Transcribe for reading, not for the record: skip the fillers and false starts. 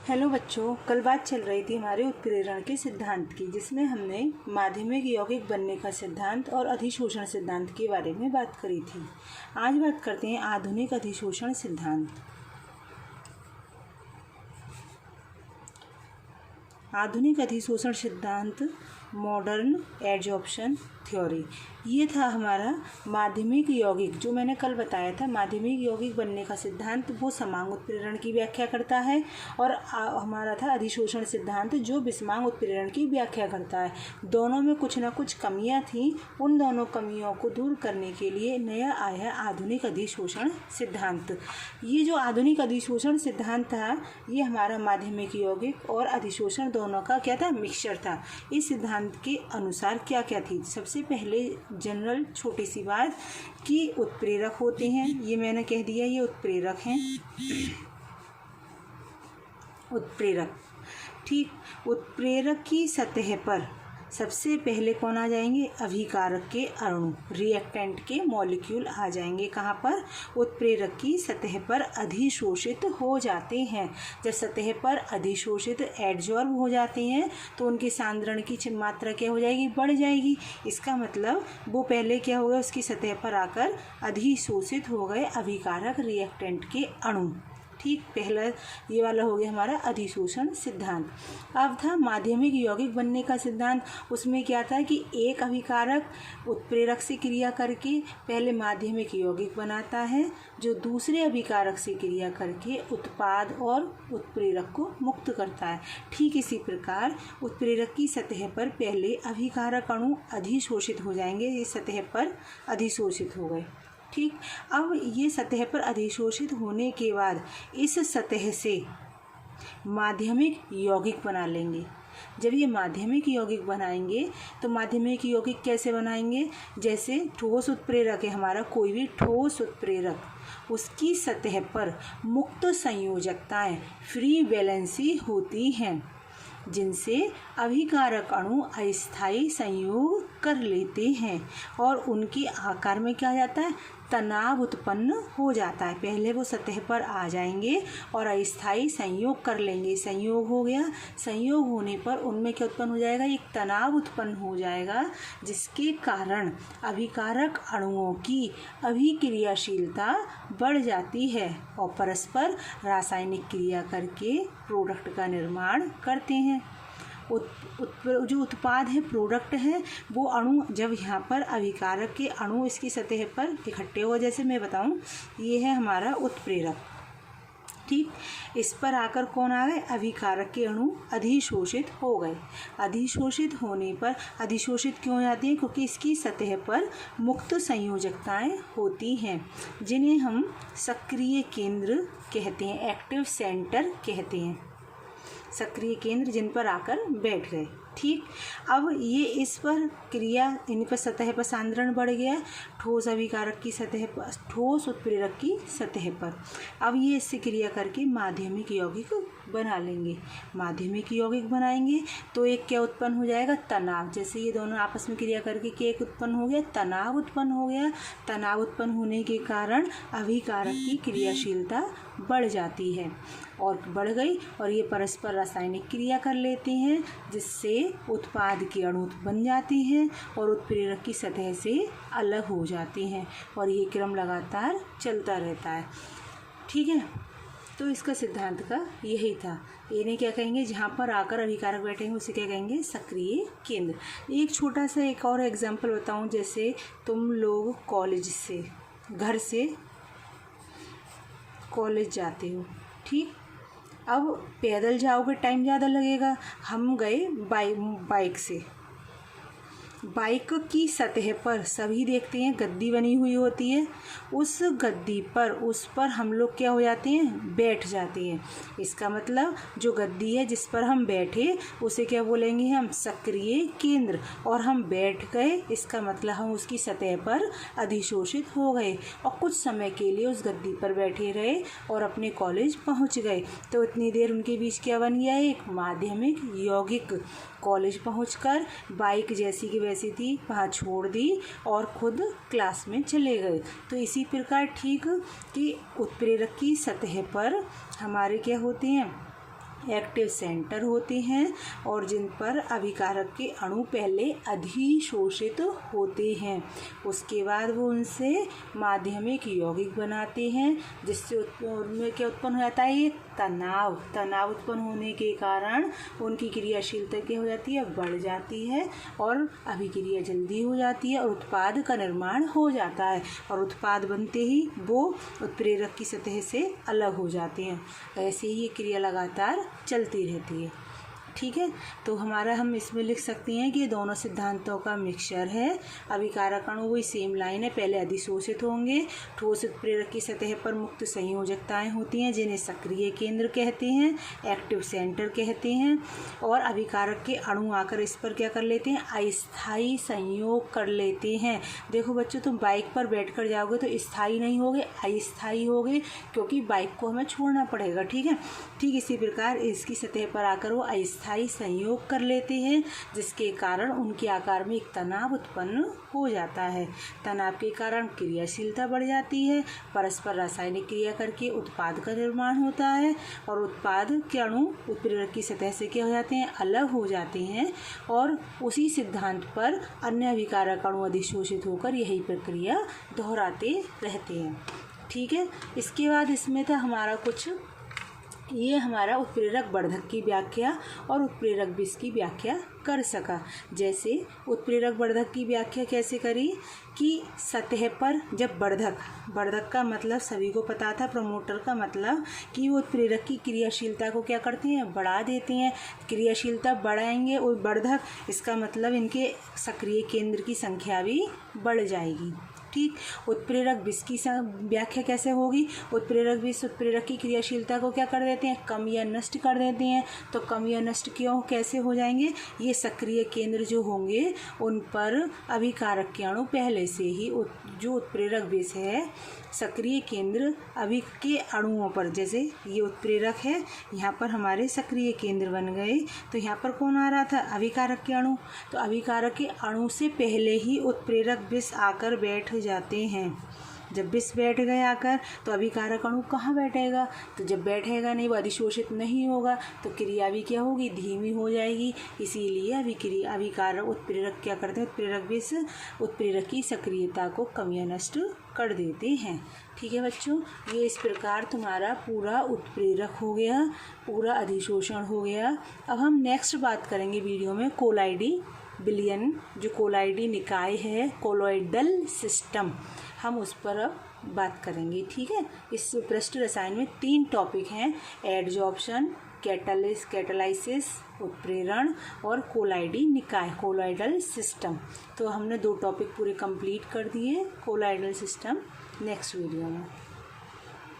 Hello बच्चों, कल बात चल रही थी हमारे उत्प्रेरण के सिद्धांत की, जिसमें हमने माध्यमिक यौगिक बनने का सिद्धांत और अधिशोषण सिद्धांत के बारे में बात करी थी। आज बात करते हैं आधुनिक अधिशोषण सिद्धांत। आधुनिक अधिशोषण सिद्धांत, मॉडर्न एडजॉर्प्शन थ्योरी, ये था हमारा माध्यमिक यौगिक। जो मैंने कल बताया था, माध्यमिक यौगिक बनने का सिद्धांत वो समांग उत्प्रेरण की व्याख्या करता है, और हमारा था अधिशोषण सिद्धांत जो विषमांग उत्प्रेरण की व्याख्या करता है। दोनों में कुछ ना कुछ कमियां थी, उन दोनों कमियों को दूर करने के लिए नया आया है आधुनिक अधिशोषण सिद्धांत। ये जो आधुनिक अधिशोषण सिद्धांत था, ये हमारा माध्यमिक यौगिक और अधिशोषण दोनों का क्या था, मिक्सचर था। इस सिद्धांत के अनुसार क्या क्या थी, सबसे पहले जनरल छोटी सी बात कि उत्प्रेरक होते हैं, ये मैंने कह दिया, ये उत्प्रेरक हैं। उत्प्रेरक, ठीक। उत्प्रेरक की सतह पर सबसे पहले कौन आ जाएंगे, अभिकारक के अणु, रिएक्टेंट के मॉलिक्यूल आ जाएंगे। कहाँ पर, उत्प्रेरक की सतह पर अधिशोषित हो जाते हैं। जब सतह पर अधिशोषित एडजॉर्ब हो जाते हैं तो उनके सांद्रण की मात्रा क्या हो जाएगी, बढ़ जाएगी। इसका मतलब वो पहले क्या हो गया, उसकी सतह पर आकर अधिशोषित हो गए अभिकारक रिएक्टेंट के अणु। ठीक, पहला ये वाला हो गया हमारा अधिशोषण सिद्धांत। अब था माध्यमिक यौगिक बनने का सिद्धांत। उसमें क्या था कि एक अभिकारक उत्प्रेरक से क्रिया करके पहले माध्यमिक यौगिक बनाता है, जो दूसरे अभिकारक से क्रिया करके उत्पाद और उत्प्रेरक को मुक्त करता है। ठीक इसी प्रकार उत्प्रेरक की सतह पर पहले अभिकारक अणु अधिशोषित हो जाएंगे, ये सतह पर अधिशोषित हो गए। ठीक, अब ये सतह पर अधिशोषित होने के बाद इस सतह से माध्यमिक यौगिक बना लेंगे। जब ये माध्यमिक यौगिक बनाएंगे तो माध्यमिक यौगिक कैसे बनाएंगे, जैसे ठोस उत्प्रेरक है हमारा, कोई भी ठोस उत्प्रेरक, उसकी सतह पर मुक्त संयोजकताएं, फ्री वैलेंसी होती हैं, जिनसे अभिकारक अणु अस्थायी संयोग कर लेते हैं और उनके आकार में क्या जाता है, तनाव उत्पन्न हो जाता है। पहले वो सतह पर आ जाएंगे और अस्थायी संयोग कर लेंगे। संयोग हो गया, संयोग होने पर उनमें क्या उत्पन्न हो जाएगा, एक तनाव उत्पन्न हो जाएगा, जिसके कारण अभिकारक अणुओं की अभिक्रियाशीलता बढ़ जाती है और परस्पर रासायनिक क्रिया करके प्रोडक्ट का निर्माण करते हैं। जो उत्पाद है, प्रोडक्ट है, वो अणु जब यहाँ पर अभिकारक के अणु इसकी सतह पर इकट्ठे हो, जैसे मैं बताऊँ, ये है हमारा उत्प्रेरक। ठीक, इस पर आकर कौन आ गए, अभिकारक के अणु अधिशोषित हो गए। अधिशोषित होने पर, अधिशोषित क्यों हो जाती हैं, क्योंकि इसकी सतह पर मुक्त संयोजकताएं होती हैं, जिन्हें हम सक्रिय केंद्र कहते हैं, एक्टिव सेंटर कहते हैं। सक्रिय केंद्र जिन पर आकर बैठ गए। ठीक, अब ये इस पर क्रिया, इन पर सतह पर सांद्रण बढ़ गया, ठोस अभिकारक की सतह पर, ठोस उत्प्रेरक की सतह पर। अब ये इससे क्रिया करके माध्यमिक यौगिक बना लेंगे। माध्यमिक यौगिक बनाएंगे तो एक क्या उत्पन्न हो जाएगा, तनाव। जैसे ये दोनों आपस में क्रिया करके क्या एक उत्पन्न हो गया, तनाव उत्पन्न हो गया। तनाव उत्पन्न होने के कारण अभिकारक की क्रियाशीलता बढ़ जाती है और बढ़ गई, और ये परस्पर रासायनिक क्रिया कर लेते हैं, जिससे उत्पाद के अणु बन जाते हैं और उत्प्रेरक की सतह से अलग हो जाते हैं, और ये क्रम लगातार चलता रहता है। ठीक है, तो इसका सिद्धांत का यही था। इन्हें क्या कहेंगे, जहाँ पर आकर अभिकारक बैठेंगे उसे क्या कहेंगे, सक्रिय केंद्र। एक छोटा सा एक और एग्जाम्पल बताऊँ, जैसे तुम लोग कॉलेज से, घर से कॉलेज जाते हो। ठीक, अब पैदल जाओगे टाइम ज़्यादा लगेगा, हम गए बाइक से। बाइक की सतह पर सभी देखते हैं गद्दी बनी हुई होती है, उस गद्दी पर, उस पर हम लोग क्या हो जाते हैं, बैठ जाते हैं। इसका मतलब जो गद्दी है जिस पर हम बैठे उसे क्या बोलेंगे हम, सक्रिय केंद्र, और हम बैठ गए, इसका मतलब हम उसकी सतह पर अधिशोषित हो गए और कुछ समय के लिए उस गद्दी पर बैठे रहे और अपने कॉलेज पहुंच गए। तो इतनी देर उनके बीच क्या बन गया, एक माध्यमिक यौगिक। कॉलेज पहुंचकर बाइक जैसी की वैसी थी वहाँ छोड़ दी और खुद क्लास में चले गए। तो इसी प्रकार ठीक कि उत्प्रेरक की सतह पर हमारे क्या होते हैं, एक्टिव सेंटर होते हैं और जिन पर अभिकारक के अणु पहले अधिशोषित होते हैं। उसके बाद वो उनसे माध्यमिक यौगिक बनाते हैं, जिससे उनमें क्या उत्पन्न हो जाता है, ये तनाव उत्पन्न होने के कारण उनकी क्रियाशीलता क्या हो जाती है, बढ़ जाती है और अभिक्रिया जल्दी हो जाती है और उत्पाद का निर्माण हो जाता है और उत्पाद बनते ही वो उत्प्रेरक की सतह से अलग हो जाते हैं। ऐसे ही ये क्रिया लगातार चलती रहती है। ठीक है, तो हमारा हम इसमें लिख सकते हैं कि ये दोनों सिद्धांतों का मिक्सचर है। अभिकारक अणु वही सेम लाइन है, पहले अधिशोषित होंगे। ठोस उत्प्रेरक की सतह पर मुक्त संयोजकताएं होती हैं जिन्हें सक्रिय केंद्र कहते हैं, एक्टिव सेंटर कहते हैं। और अभिकारक के अणु आकर इस पर क्या कर लेते हैं, अस्थायी संयोग कर लेते हैं। देखो बच्चों, तुम बाइक पर बैठ कर जाओगे तो स्थायी नहीं होगे, अस्थायी होगे, क्योंकि बाइक को हमें छोड़ना पड़ेगा। ठीक है, ठीक इसी प्रकार इसकी सतह पर आकर वो अस्थायी संयोग कर लेते हैं, जिसके कारण उनके आकार में एक तनाव उत्पन्न हो जाता है। तनाव के कारण क्रियाशीलता बढ़ जाती है, परस्पर रासायनिक क्रिया करके उत्पाद का निर्माण होता है और उत्पाद के अणु उत्प्रेरक की सतह से क्या हो जाते हैं, अलग हो जाते हैं और उसी सिद्धांत पर अन्य अभिकारक अणु अधिशोषित होकर यही प्रक्रिया दोहराते रहते हैं। ठीक है, इसके बाद इसमें था हमारा कुछ, ये हमारा उत्प्रेरक वर्धक की व्याख्या और उत्प्रेरक विष की व्याख्या कर सका। जैसे उत्प्रेरक वर्धक की व्याख्या कैसे करी कि सतह पर जब वर्धक का मतलब सभी को पता था, प्रमोटर का मतलब कि वो उत्प्रेरक की क्रियाशीलता को क्या करते हैं, बढ़ा देते हैं। क्रियाशीलता बढ़ाएंगे और वर्धक, इसका मतलब इनके सक्रिय केंद्र की संख्या भी बढ़ जाएगी। ठीक, उत्प्रेरक विष की व्याख्या कैसे होगी, उत्प्रेरक विष उत्प्रेरक की क्रियाशीलता को क्या कर देते हैं, कम या नष्ट कर देते हैं। तो कम या नष्ट क्यों, कैसे हो जाएंगे, ये सक्रिय केंद्र जो होंगे उन पर अभिकारक के अणु पहले से ही जो उत्प्रेरक विष है सक्रिय केंद्र अभी के अणुओं पर, जैसे ये उत्प्रेरक है, यहाँ पर हमारे सक्रिय केंद्र बन गए, तो यहाँ पर कौन आ रहा था, अभिकारक के अणु। तो अभिकारक के अणु से पहले ही उत्प्रेरक विष आकर बैठ जाते हैं। जब विष बैठ गए आकर तो अभिकारक अणु कहाँ बैठेगा, तो जब बैठेगा नहीं, वो अधिशोषित नहीं होगा, तो क्रिया भी क्या होगी, धीमी हो जाएगी। इसीलिए अभिकारक उत्प्रेरक क्या करते हैं, उत्प्रेरक विष उत्प्रेरक की सक्रियता को कम या नष्ट कर देते हैं। ठीक है बच्चों, ये इस प्रकार तुम्हारा पूरा उत्प्रेरक हो गया, पूरा अधिशोषण हो गया। अब हम नेक्स्ट बात करेंगे वीडियो में कोलाइडी विलयन, जो कोलाइडी निकाय है, कोलॉइडल सिस्टम, हम उस पर अब बात करेंगे। ठीक है, इस पृष्ठ रसायन में 3 टॉपिक हैं, एडजॉर्प्शन, कैटालाइसिस उत्प्रेरण और कोलाइडी निकाय, कोलॉइडल सिस्टम। तो हमने 2 टॉपिक पूरे कंप्लीट कर दिए, कोलॉइडल सिस्टम नेक्स्ट वीडियो में।